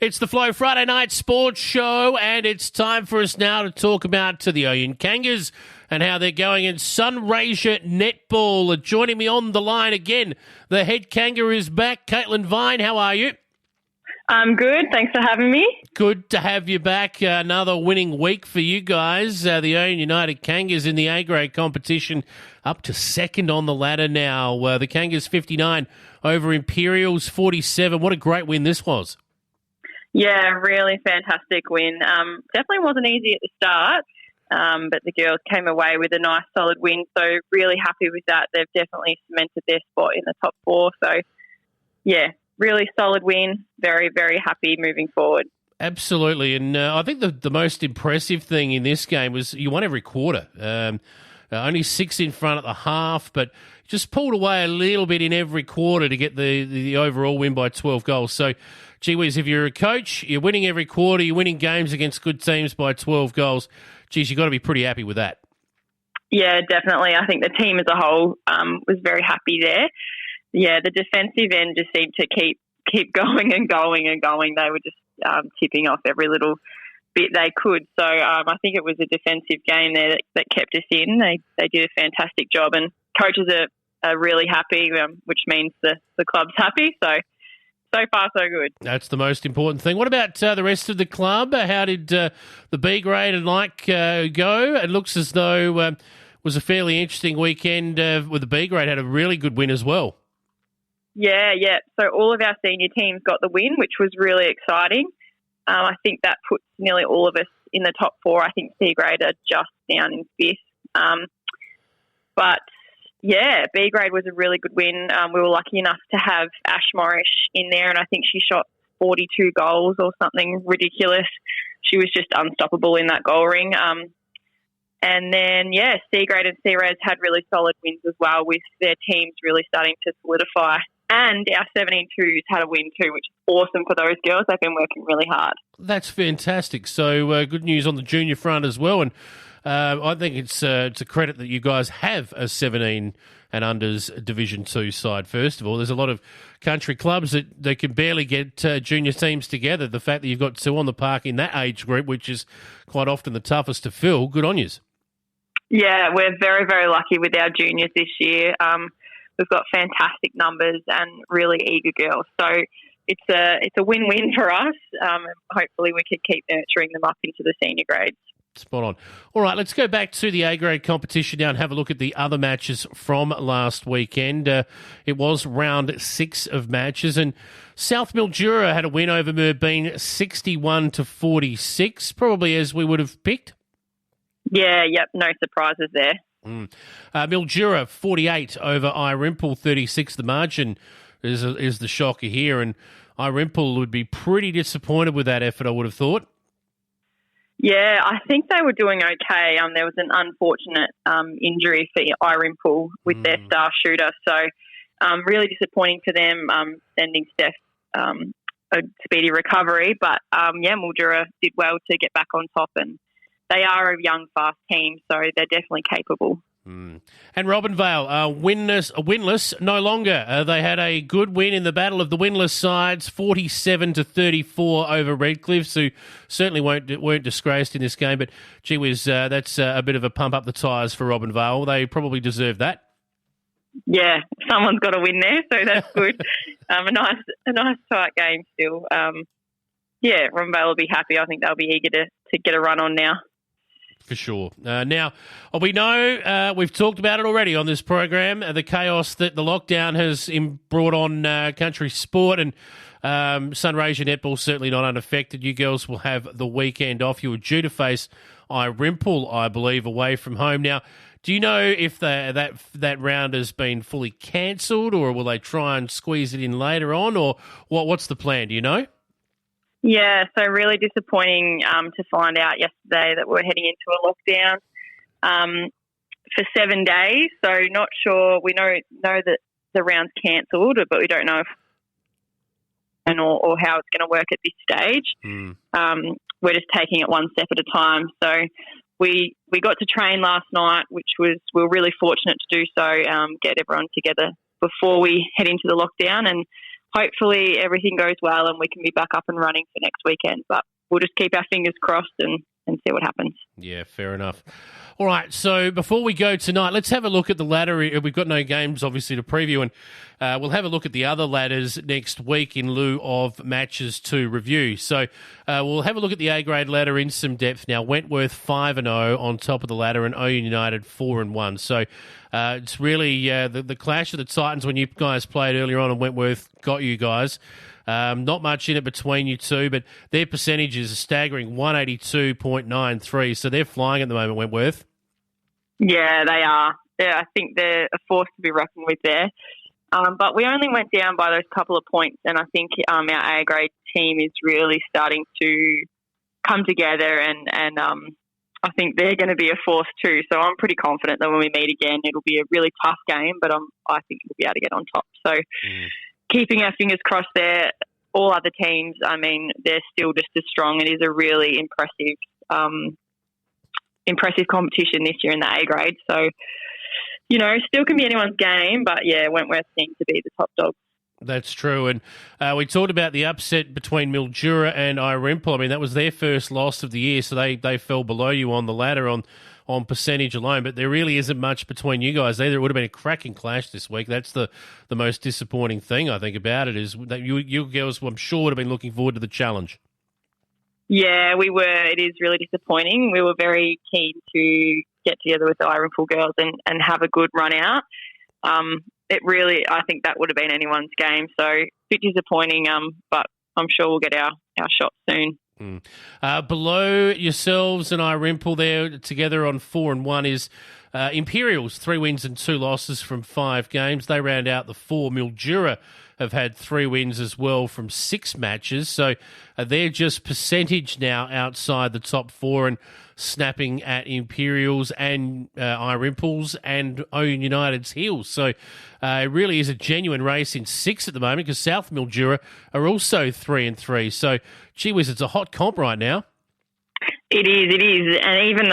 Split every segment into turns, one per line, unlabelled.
It's the Flow Friday Night Sports Show, and it's time for us now to talk about the Ouyen Kangas and how they're going in Sunraysia netball. Joining me on the line again, the head Kanga is back. Caitlin Vine, how are you?
I'm good. Thanks for having me.
Good to have you back. Another winning week for you guys. The Ouyen United Kangas in the A-grade competition up to second on the ladder now. The Kangas 59 over Imperials 47. What a great win this was.
Yeah, really fantastic win. Definitely wasn't easy at the start, but the girls came away with a nice solid win. So really happy with that. They've definitely cemented their spot in the top four. So yeah, really solid win. Very, very happy moving forward.
Absolutely. And I think the most impressive thing in this game was you won every quarter. Only 6 in front at the half, but just pulled away a little bit in every quarter to get the overall win by 12 goals. So, gee whiz, if you're a coach, you're winning every quarter, you're winning games against good teams by 12 goals, geez, you've got to be pretty happy with that. Yeah,
definitely. I think the team as a whole was very happy there. Yeah, the defensive end just seemed to keep going and going and going. They were just tipping off every little bit they could. So I think it was a defensive game there that kept us in. They did a fantastic job, and coaches are really happy, which means the club's happy. So far, so good.
That's the most important thing. What about the rest of the club? How did the B grade and go? It looks as though it was a fairly interesting weekend with the B grade. Had a really good win as well.
Yeah. So all of our senior teams got the win, which was really exciting. I think that puts nearly all of us in the top four. I think C grade are just down in fifth. But yeah, B grade was a really good win. We were lucky enough to have Ash Morrish in there, and I think she shot 42 goals or something ridiculous. She was just unstoppable in that goal ring. And then, yeah, C grade and C res had really solid wins as well, with their teams really starting to solidify. And our 17-2s had a win too, which is awesome for those girls. They've been working really hard.
That's fantastic. So good news on the junior front as well. And I think it's a credit that you guys have a 17 and unders Division 2 side, first of all. There's a lot of country clubs that they can barely get junior teams together. The fact that you've got 2 on the park in that age group, which is quite often the toughest to fill, good on yous.
Yeah, we're very, very lucky with our juniors this year. We've got fantastic numbers and really eager girls. So it's a win-win for us. Hopefully we can keep nurturing them up into the senior grades.
Spot on. All right, let's go back to the A-grade competition now and have a look at the other matches from last weekend. It was round 6 of matches, and South Mildura had a win over Merbeen 61-46, probably as we would have picked.
Yeah, yep, no surprises there.
Mildura 48 over Irimple 36. The margin is the shocker here, and Irimple would be pretty disappointed with that effort, I would have thought.
Yeah, I think they were doing okay. There was an unfortunate injury for Irimple with their star shooter, so really disappointing for them, sending Steph a speedy recovery. But Mildura did well to get back on top, and they are a young, fast team, so they're definitely capable.
And Robinvale, winless no longer. They had a good win in the battle of the winless sides, 47-34 over Redcliffs, who certainly weren't disgraced in this game. But gee whiz, that's a bit of a pump up the tyres for Robinvale. They probably deserve that. Yeah,
someone's got to win there, so that's good. A nice tight game still. Robinvale will be happy. I think they'll be eager to get a run on now.
For sure. Now, we know we've talked about it already on this program, the chaos that the lockdown has brought on country sport, and Sunraysia netball certainly not unaffected. You girls will have the weekend off. You were due to face Irimple, I believe, away from home. Now, do you know if that round has been fully cancelled, or will they try and squeeze it in later on, or what's the plan? Do you know?
Yeah, so really disappointing to find out yesterday that we're heading into a lockdown for 7 days. So not sure. We know that the round's cancelled, but we don't know if or how it's going to work at this stage. We're just taking it one step at a time. So we got to train last night, which we were really fortunate to do so, get everyone together before we head into the lockdown, and hopefully everything goes well and we can be back up and running for next weekend. But we'll just keep our fingers crossed and see what happens.
Yeah, fair enough. All right, so before we go tonight, let's have a look at the ladder. We've got no games, obviously, to preview, and we'll have a look at the other ladders next week in lieu of matches to review. So we'll have a look at the A-grade ladder in some depth now. Wentworth 5-0 on top of the ladder, and Ouyen United 4-1. So it's really the clash of the Titans when you guys played earlier on, and Wentworth got you guys. Not much in it between you two, but their percentage is a staggering 182.93, so they're flying at the moment, Wentworth.
Yeah, they are. Yeah, I think they're a force to be reckoned with there. But we only went down by those couple of points, and I think our A-grade team is really starting to come together, and I think they're going to be a force too. So I'm pretty confident that when we meet again, it'll be a really tough game, but I think we'll be able to get on top. So keeping our fingers crossed there. All other teams, I mean, they're still just as strong. It is a really impressive competition this year in the A grade. So, still can be anyone's game, but yeah, Wentworth seems to be the top dog.
That's true. And we talked about the upset between Mildura and Irimple. I mean, that was their first loss of the year, so they fell below you on the ladder on percentage alone, but there really isn't much between you guys either. It would have been a cracking clash this week. That's the most disappointing thing, I think, about it, is that you girls, I'm sure, would have been looking forward to the challenge. Yeah,
we were. It is really disappointing. We were very keen to get together with the Irimple girls and have a good run out. It really, I think that would have been anyone's game, so a bit disappointing, but I'm sure we'll get our shot soon.
Below yourselves and Irimple there together on 4-1 is Imperials, 3 wins and 2 losses from 5 games. They round out the 4. Mildura have had 3 wins as well from 6 matches. So they're just percentage now outside the top 4 and snapping at Imperials and Irimples and Ouyen United's heels. So it really is a genuine race in 6 at the moment, because South Mildura are also 3-3. So, gee whiz, it's a hot comp right now.
It is. And even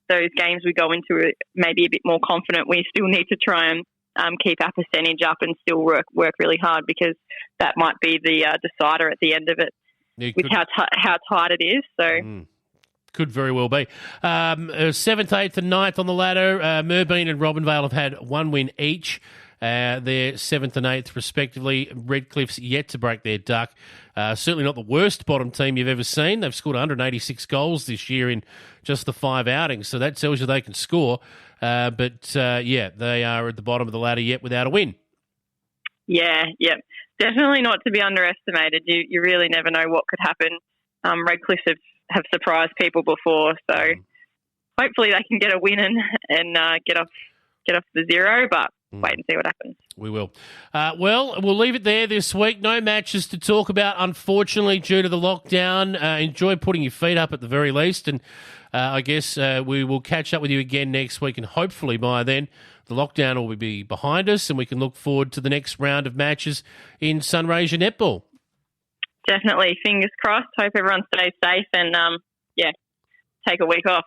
those games we go into maybe a bit more confident, we still need to try and keep our percentage up and still work really hard, because that might be the decider at the end of it, with how tight it is. So
could very well be. 7th, 8th and 9th on the ladder. Merbein and Robinvale have had 1 win each. They're 7th and 8th respectively. Redcliffe's yet to break their duck. Certainly not the worst bottom team you've ever seen. They've scored 186 goals this year in just the 5 outings, so that tells you they can score. But they are at the bottom of the ladder yet without a win.
Yeah. Definitely not to be underestimated. You really never know what could happen. Redcliffe have surprised people before, so hopefully they can get a win and get off the 0, but wait and see what happens.
We will. We'll leave it there this week. No matches to talk about, unfortunately, due to the lockdown. Enjoy putting your feet up at the very least, and I guess we will catch up with you again next week, and hopefully by then the lockdown will be behind us and we can look forward to the next round of matches in Sunraysia netball.
Definitely. Fingers crossed. Hope everyone stays safe and, take a week off.